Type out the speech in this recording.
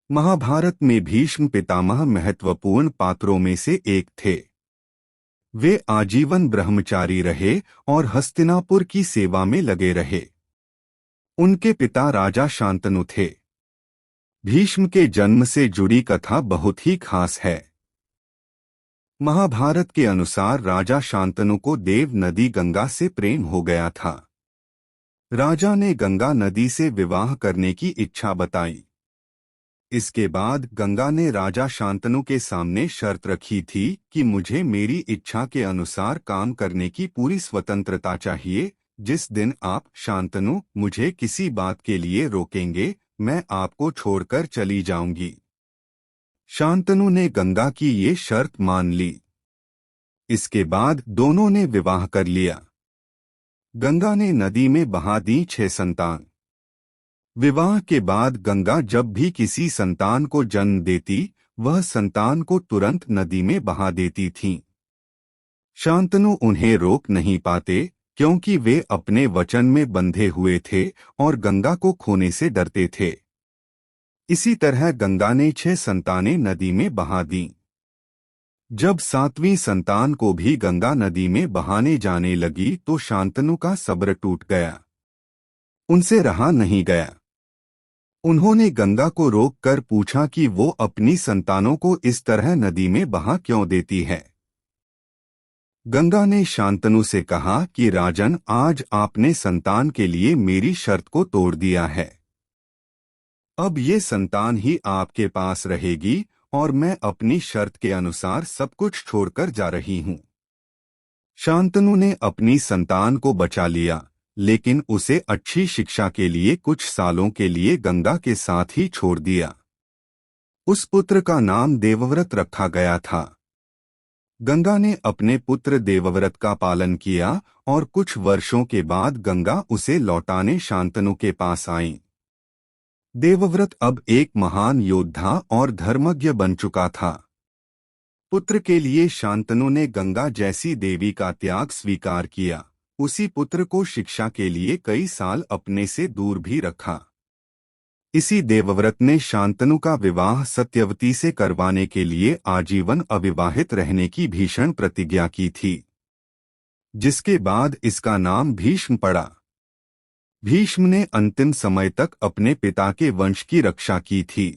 महाभारत में भीष्म पितामह महत्वपूर्ण पात्रों में से एक थे। वे आजीवन ब्रह्मचारी रहे और हस्तिनापुर की सेवा में लगे रहे। उनके पिता राजा शांतनु थे। भीष्म के जन्म से जुड़ी कथा बहुत ही खास है। महाभारत के अनुसार राजा शांतनु को देव नदी गंगा से प्रेम हो गया था। राजा ने गंगा नदी से विवाह करने की इच्छा बताई। इसके बाद गंगा ने राजा शांतनु के सामने शर्त रखी थी कि मुझे मेरी इच्छा के अनुसार काम करने की पूरी स्वतंत्रता चाहिए। जिस दिन आप शांतनु मुझे किसी बात के लिए रोकेंगे, मैं आपको छोड़कर चली जाऊंगी। शांतनु ने गंगा की ये शर्त मान ली। इसके बाद दोनों ने विवाह कर लिया। गंगा ने नदी में बहा दी 6 संतान। विवाह के बाद गंगा जब भी किसी संतान को जन्म देती, वह संतान को तुरंत नदी में बहा देती थीं। शांतनु उन्हें रोक नहीं पाते क्योंकि वे अपने वचन में बंधे हुए थे और गंगा को खोने से डरते थे। इसी तरह गंगा ने 6 संतानें नदी में बहा दीं। जब 7वीं संतान को भी गंगा नदी में बहाने जाने लगी तो शांतनु का सब्र टूट गया। उनसे रहा नहीं गया। उन्होंने गंगा को रोककर पूछा कि वो अपनी संतानों को इस तरह नदी में बहा क्यों देती है। गंगा ने शांतनु से कहा कि राजन, आज आपने संतान के लिए मेरी शर्त को तोड़ दिया है। अब ये संतान ही आपके पास रहेगी और मैं अपनी शर्त के अनुसार सब कुछ छोड़कर जा रही हूँ। शांतनु ने अपनी संतान को बचा लिया, लेकिन उसे अच्छी शिक्षा के लिए कुछ सालों के लिए गंगा के साथ ही छोड़ दिया। उस पुत्र का नाम देवव्रत रखा गया था। गंगा ने अपने पुत्र देवव्रत का पालन किया और कुछ वर्षों के बाद गंगा उसे लौटाने शांतनु के पास आई। देवव्रत अब एक महान योद्धा और धर्मज्ञ बन चुका था। पुत्र के लिए शांतनु ने गंगा जैसी देवी का त्याग स्वीकार किया। उसी पुत्र को शिक्षा के लिए कई साल अपने से दूर भी रखा। इसी देवव्रत ने शांतनु का विवाह सत्यवती से करवाने के लिए आजीवन अविवाहित रहने की भीषण प्रतिज्ञा की थी, जिसके बाद इसका नाम भीष्म पड़ा। भीष्म ने अंतिम समय तक अपने पिता के वंश की रक्षा की थी।